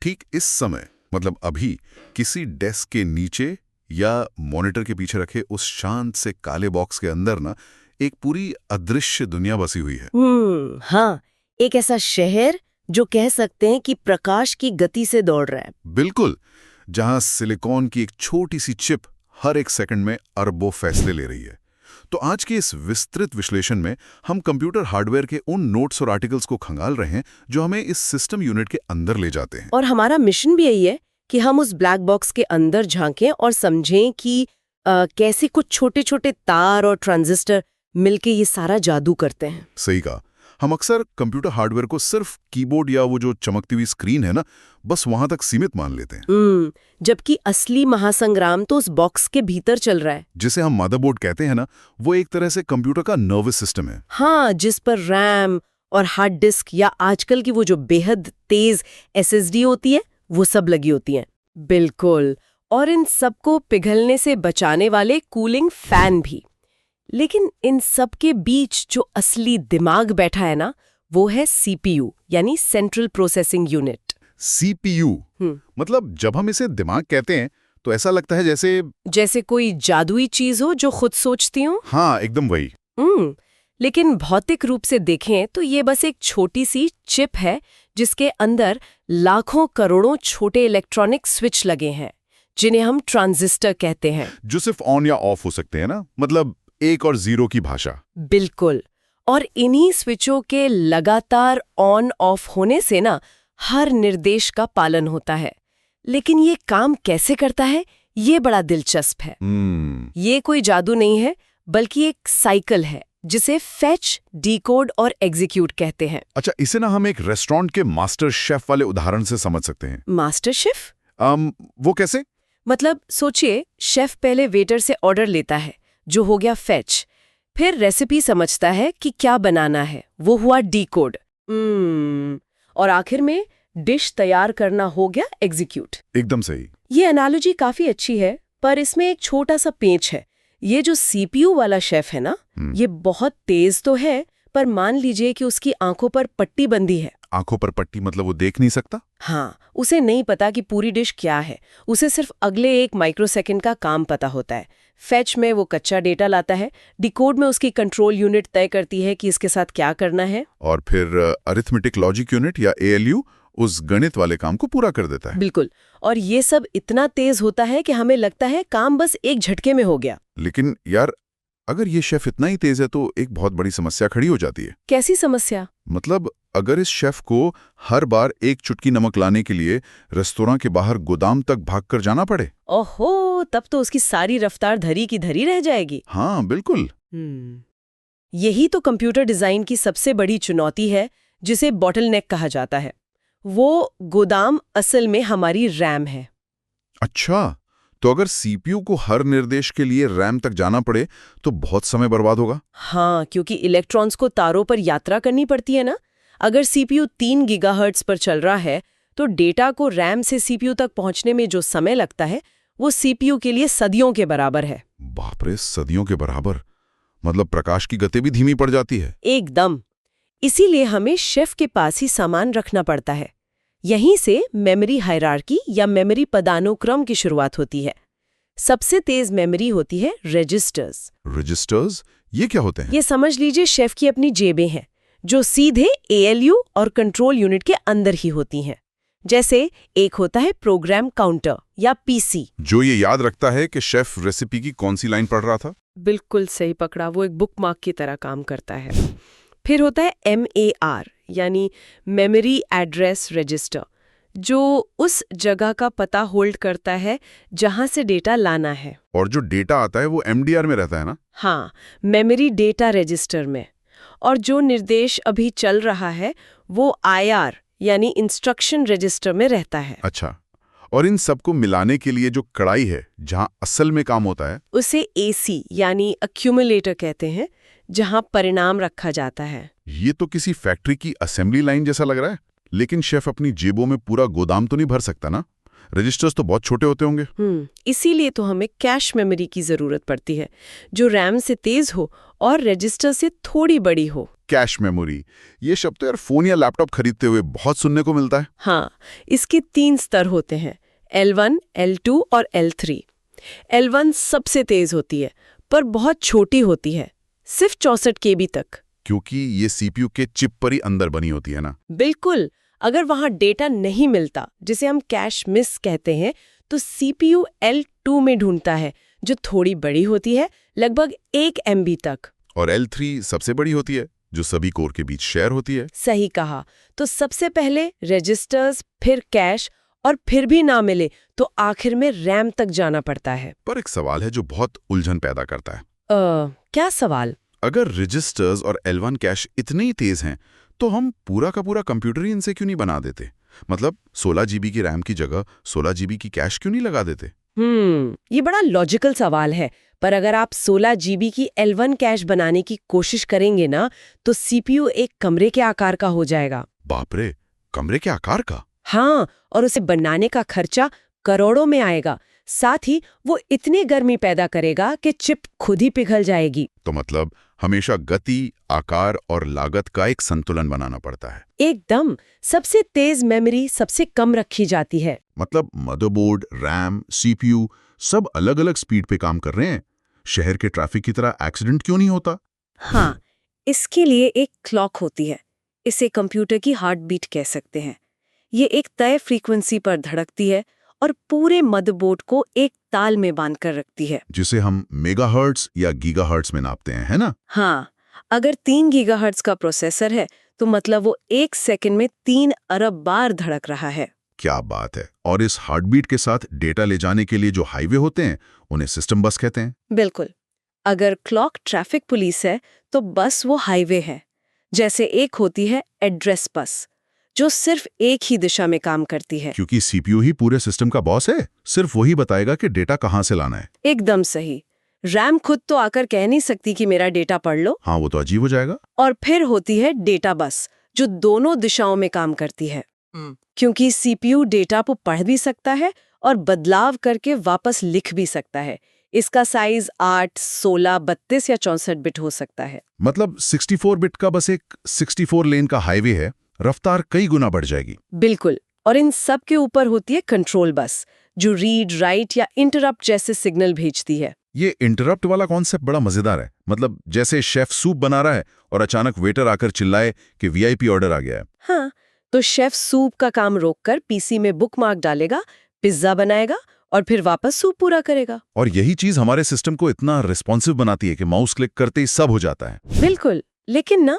ठीक इस समय मतलब अभी किसी डेस्क के नीचे या मॉनिटर के पीछे रखे उस शांत से काले बॉक्स के अंदर ना एक पूरी अदृश्य दुनिया बसी हुई है। हाँ, एक ऐसा शहर जो कह सकते हैं कि प्रकाश की गति से दौड़ रहा है। बिल्कुल, जहां सिलिकॉन की एक छोटी सी चिप हर एक सेकंड में अरबों फैसले ले रही है। तो आज के इस विस्तृत विश्लेषण में हम कंप्यूटर हार्डवेयर के उन नोट्स और आर्टिकल्स को खंगाल रहे हैं जो हमें इस सिस्टम यूनिट के अंदर ले जाते हैं। और हमारा मिशन भी यही है कि हम उस ब्लैक बॉक्स के अंदर झांकें और समझें कि कैसे कुछ छोटे छोटे तार और ट्रांजिस्टर मिलके ये सारा जादू करते हैं। सही कहा। हम अक्सर कंप्यूटर हार्डवेयर को सिर्फ कीबोर्ड या वो जो चमकती हुई स्क्रीन है ना, बस वहां तक सीमित मान लेते हैं। जबकि असली महासंग्राम तो उस बॉक्स के भीतर चल रहा है। जिसे हम मदरबोर्ड कहते हैं ना, वो एक तरह से कंप्यूटर का नर्वस सिस्टम है। हाँ, जिस पर रैम और हार्ड डिस्क या आजकल की वो जो बेहद तेज SSD होती है वो सब लगी होती हैं। बिल्कुल, और इन सबको पिघलने से बचाने वाले कूलिंग फैन भी। लेकिन इन सब के बीच जो असली दिमाग बैठा है ना, वो है CPU यानी सेंट्रल प्रोसेसिंग यूनिट। CPU मतलब जब हम इसे दिमाग कहते हैं तो ऐसा लगता है जैसे कोई जादुई चीज हो जो खुद सोचती हो। हाँ, एकदम वही। लेकिन भौतिक रूप से देखें तो ये बस एक छोटी सी चिप है जिसके अंदर लाखों करोड़ों छोटे इलेक्ट्रॉनिक स्विच लगे हैं, जिन्हें हम ट्रांजिस्टर कहते हैं। जो सिर्फ ऑन या ऑफ हो सकते हैं ना, मतलब 1 और 0 की भाषा। बिल्कुल, और इन्हीं स्विचों के लगातार ऑन ऑफ होने से ना हर निर्देश का पालन होता है। लेकिन ये काम कैसे करता है, ये बड़ा दिलचस्प है। ये कोई जादू नहीं है, बल्कि एक साइकिल है जिसे फेच, डिकोड और एग्जीक्यूट कहते हैं। अच्छा, इसे ना हम एक रेस्टोरेंट के मास्टर शेफ वाले उदाहरण से समझ सकते हैं। Master chef? वो कैसे? मतलब सोचिए, शेफ पहले वेटर से ऑर्डर लेता है, जो हो गया फेच। फिर रेसिपी समझता है कि क्या बनाना है, वो हुआ डिकोड। और आखिर में डिश तैयार करना हो गया एग्जीक्यूट। एकदम सही। ये एनालॉजी काफी अच्छी है, पर इसमें एक छोटा सा पेंच है। ये जो CPU वाला शेफ है ना, ये बहुत तेज तो है, पर मान लीजिए कि उसकी आंखों पर पट्टी बंधी है। आंखों पर पट्टी मतलब वो देख नहीं सकता? हाँ, उसे नहीं पता कि पूरी डिश क्या है। उसे सिर्फ अगले 1 माइक्रोसेकंड का काम पता होता है। फेच में वो कच्चा डेटा लाता है, डिकोड में उसकी कंट्रोल यूनिट तय करती है कि इसके साथ क्या करना है, और फिर अरिथमेटिक लॉजिक यूनिट या ALU उस गणित वाले काम को पूरा कर देता है। बिल्कुल, और ये सब इतना तेज होता है कि हमें लगता है काम बस एक झटके में हो गया। लेकिन यार, अगर ये शेफ इतना ही तेज है तो एक बहुत बड़ी समस्या खड़ी हो जाती है। कैसी समस्या? मतलब अगर इस शेफ को हर बार एक चुटकी नमक लाने के लिए रेस्तोरां के बाहर गोदाम तक भागकर जाना पड़े। ओहो, तब तो उसकी सारी रफ्तार धरी की धरी रह जाएगी। हाँ, बिल्कुल। यही तो कंप्यूटर डिजाइन की सबसे बड़ी चुनौती है, जिसे बॉटलनेक कहा जाता है। वो गोदाम असल में हमारी रैम है। अच्छा, तो अगर CPU को हर निर्देश के लिए रैम तक जाना पड़े तो बहुत समय बर्बाद होगा। हाँ, क्योंकि इलेक्ट्रॉन्स को तारों पर यात्रा करनी पड़ती है ना। अगर CPU 3 गीगाहर्ट्ज पर चल रहा है तो डेटा को रैम से CPU तक पहुंचने में जो समय लगता है वो CPU के लिए सदियों के बराबर है। बाप रे, सदियों के बराबर? मतलब प्रकाश की गति भी धीमी पड़ जाती है। एकदम। इसीलिए हमें शेफ के पास ही सामान रखना पड़ता है। यहीं से मेमोरी हायरार्की या मेमोरी पदानुक्रम की शुरुआत होती है। सबसे तेज मेमोरी होती है रजिस्टर्स। रजिस्टर्स? ये क्या होते हैं? ये समझ लीजिए शेफ की अपनी जेबें हैं, जो सीधे ALU और कंट्रोल यूनिट के अंदर ही होती हैं। जैसे एक होता है प्रोग्राम काउंटर या PC, जो ये याद रखता है कि शेफ रेसिपी की कौन सी लाइन पढ़ रहा था। बिल्कुल सही पकड़ा, वो एक बुकमार्क की तरह काम करता है। फिर होता है MAR यानी मेमोरी एड्रेस रजिस्टर, जो उस जगह का पता होल्ड करता है जहां से डेटा लाना है। और जो डेटा आता है वो MDR में रहता है ना? हाँ, मेमोरी डेटा रजिस्टर में। और जो निर्देश अभी चल रहा है वो IR यानी इंस्ट्रक्शन रजिस्टर में रहता है। अच्छा, और इन सबको मिलाने के लिए जो कड़ाई है जहां असल में काम होता है, उसे AC यानी एक्यूमुलेटर कहते हैं, जहां परिणाम रखा जाता है। ये तो किसी फैक्ट्री की असेंबली लाइन जैसा लग रहा है। लेकिन शेफ अपनी जेबों में पूरा गोदाम तो नहीं भर सकता ना? रजिस्टर्स तो बहुत छोटे होते होंगे। इसीलिए तो हमें कैश मेमोरी की जरूरत पड़ती है, जो रैम से तेज हो और रजिस्टर से थोड़ी बड़ी हो। कैश मेमोरी, ये शब्द तो यार फोन या लैपटॉप खरीदते हुए बहुत सुनने को मिलता है। हाँ, इसके 3 स्तर होते हैं, L1, L2 और L3। L1 सबसे तेज होती है, पर बहुत छोटी होती है, सिर्फ 64 KB तक। क्योंकि ये सीपीयू के चिप पर ही अंदर बनी होती है ना। बिल्कुल, अगर वहां डेटा नहीं मिलता, जिसे हम कैश मिस कहते हैं, तो सीपीयू L2 में ढूंढता है, जो थोड़ी बड़ी होती है, लगभग 1 MB तक। और L3 सबसे बड़ी होती है, जो सभी कोर के बीच शेयर होती है। सही कहा। तो सबसे पहले रजिस्टर्स, फिर कैश, और फिर भी ना मिले तो आखिर में रैम तक जाना पड़ता है। पर एक सवाल है जो बहुत उलझन पैदा करता है। क्या सवाल? अगर रजिस्टर्स और L1 कैश इतने ही तेज हैं, तो हम पूरा का पूरा कंप्यूटर ही इनसे क्यों नहीं बना देते? मतलब 16 GB की रैम की जगह 16 GB की कैश क्यों नहीं लगा देते? ये बड़ा लॉजिकल सवाल है, पर अगर आप 16 GB की L1 कैश बनाने की कोशिश करेंगे ना, तो सीपीयू एक कमरे के आकार का हो जाएगा। बाप रे, कमरे के आकार का? हाँ, और उसे बनाने का खर्चा करोड़ों में आएगा। साथ ही वो इतनी गर्मी पैदा करेगा कि चिप खुद ही पिघल जाएगी। तो मतलब हमेशा गति, आकार और लागत का एक संतुलन बनाना पड़ता है। एकदम, सबसे तेज मेमोरी सबसे कम रखी जाती है। मतलब मदरबोर्ड, रैम, सीपीयू सब अलग-अलग स्पीड पे काम कर रहे हैं। शहर के ट्रैफिक की तरह एक्सीडेंट क्यों नहीं होता? हाँ, इसके लिए एक क्लॉक होती है। इसे कंप्यूटर की हार्ट बीट कह सकते हैं। ये एक तय फ्रीक्वेंसी पर धड़कती है और पूरे मदरबोर्ड को एक ताल में बांध कर रखती है, जिसे हम मेगाहर्ट्ज या गीगाहर्ट्ज में नापते हैं, है ना? हाँ, अगर 3 गीगाहर्ट्ज का प्रोसेसर है, तो मतलब वो 1 सेकंड में 3 अरब बार धड़क रहा है। क्या बात है। और इस हार्टबीट के साथ डेटा ले जाने के लिए जो हाईवे होते हैं, उन्हें सिस्टम बस कहते हैं। बिल्कुल। अगर क्लॉक ट्रैफिक पुलिस है, तो बस वो हाईवे है। जैसे एक होती है एड्रेस बस, जो सिर्फ एक ही दिशा में काम करती है। क्योंकि सीपीयू ही पूरे सिस्टम का बॉस है, सिर्फ वही बताएगा कि डेटा कहाँ से लाना है। एकदम सही। रैम खुद तो आकर कह नहीं सकती कि मेरा डेटा पढ़ लो। हाँ, वो तो अजीब हो जाएगा। और फिर होती है डेटा बस, जो दोनों दिशाओं में काम करती है। क्योंकि सीपीयू डेटा को पढ़ भी सकता है और बदलाव करके वापस लिख भी सकता है। इसका साइज 8, 16, 32 या 64 बिट हो सकता है। मतलब 64 बिट का बस एक 64 लेन का हाईवे है, रफ्तार कई गुना बढ़ जाएगी। बिल्कुल। और इन सब के ऊपर होती है कंट्रोल बस, जो रीड, राइट या इंटरप्ट जैसे सिग्नल भेजती है। ये इंटरप्ट वाला कॉन्सेप्ट बड़ा मजेदार है। मतलब जैसे शेफ सूप बना रहा है और अचानक वेटर आकर चिल्लाए कि वीआईपी ऑर्डर आ गया है। हाँ, तो शेफ सूप का काम रोककर पीसी में बुकमार्क डालेगा, पिज्जा बनाएगा और फिर वापस सूप पूरा करेगा। और यही चीज हमारे सिस्टम को इतना रिस्पॉन्सिव बनाती है कि माउस क्लिक करते ही सब हो जाता है। बिल्कुल। लेकिन ना,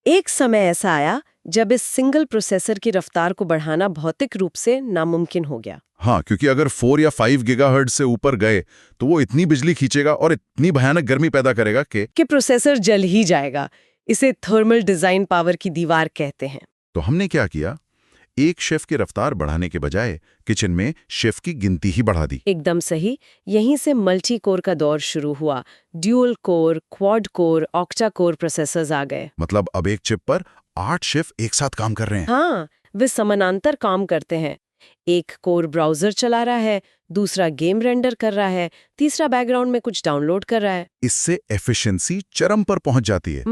एक समय ऐसा आया जब इस सिंगल प्रोसेसर की रफ्तार को बढ़ाना भौतिक रूप से नामुमकिन हो गया। हाँ, क्योंकि अगर 4 या 5 गीगाहर्ट्ज से ऊपर गए तो वो इतनी बिजली खींचेगा और इतनी भयानक गर्मी पैदा करेगा कि प्रोसेसर जल ही जाएगा। इसे थर्मल डिजाइन पावर की दीवार कहते हैं। तो हमने क्या किया? एक शेफ की रफ्तार बढ़ाने के बजाय किचन में शेफ की गिनती ही बढ़ा दी। एकदम सही। यहीं से मल्टी कोर का दौर शुरू हुआ। Dual core, quad core, octa core processors आ गए। मतलब अब एक चिप पर 8 शेफ एक साथ काम कर रहे हैं। हाँ, वे समानांतर काम करते हैं। एक कोर ब्राउजर चला रहा है, दूसरा गेम रेंडर कर रहा है, तीसरा बैकग्राउंड में कुछ डाउनलोड कर रहा है। इससे एफिशिएंसी चरम पर पहुंच जाती है।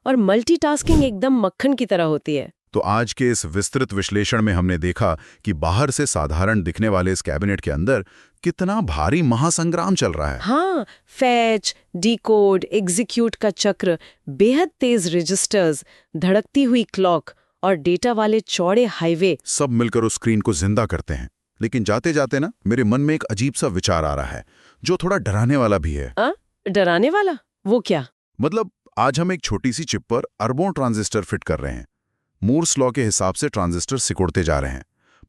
और मल्टीटास्किंग एकदम मक्खन की तरह होती है। तो आज के इस विस्तृत विश्लेषण में हमने देखा कि बाहर से साधारण दिखने वाले इस कैबिनेट के अंदर कितना भारी महासंग्राम चल रहा है। हाँ, फैच, डिकोड, एग्जीक्यूट का चक्र, बेहद तेज रजिस्टर्स, धड़कती हुई क्लॉक और डेटा वाले चौड़े हाईवे, सब मिलकर उस स्क्रीन को जिंदा करते हैं। लेकिन जाते जाते ना मेरे मन में एक अजीब सा विचार आ रहा है, जो थोड़ा डराने वाला भी है। डराने वाला? वो क्या? मतलब आज हम एक छोटी सी चिप पर अरबों ट्रांजिस्टर फिट कर रहे हैं। मूर्स लॉ के हिसाब से ट्रांजिस्टर सिकुड़ते जा रहे हैं,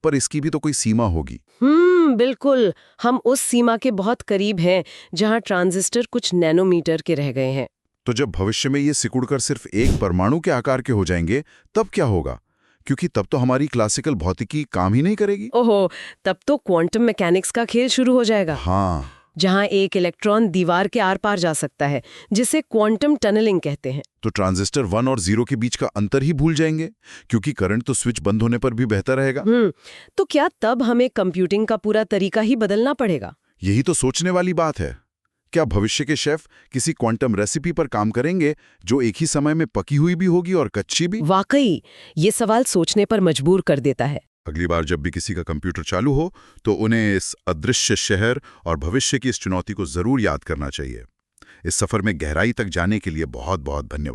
पर इसकी भी तो कोई सीमा होगी। बिल्कुल। हम उस सीमा के बहुत करीब हैं जहां ट्रांजिस्टर कुछ नैनोमीटर के रह गए हैं। तो जब भविष्य में ये सिकुड़कर सिर्फ एक परमाणु के आकार के हो जाएंगे, तब क्या होगा? क्योंकि तब तो हमारी क्लासिकल भौतिकी काम ही नहीं करेगी। ओहो, तब तो क्वांटम मैकेनिक्स का खेल शुरू हो जाएगा। हाँ, जहां एक इलेक्ट्रॉन दीवार के आर पार जा सकता है, जिसे क्वांटम टनलिंग कहते हैं। तो ट्रांजिस्टर 1 और 0 के बीच का अंतर ही भूल जाएंगे, क्योंकि करंट तो स्विच बंद होने पर भी बहता रहेगा। तो क्या तब हमें कंप्यूटिंग का पूरा तरीका ही बदलना पड़ेगा? यही तो सोचने वाली बात है। क्या भविष्य के शेफ किसी क्वांटम रेसिपी पर काम करेंगे जो एक ही समय में पकी हुई भी होगी और कच्ची भी? वाकई ये सवाल सोचने पर मजबूर कर देता है। अगली बार जब भी किसी का कंप्यूटर चालू हो तो उन्हें इस अदृश्य शहर और भविष्य की इस चुनौती को जरूर याद करना चाहिए। इस सफर में गहराई तक जाने के लिए बहुत बहुत धन्यवाद।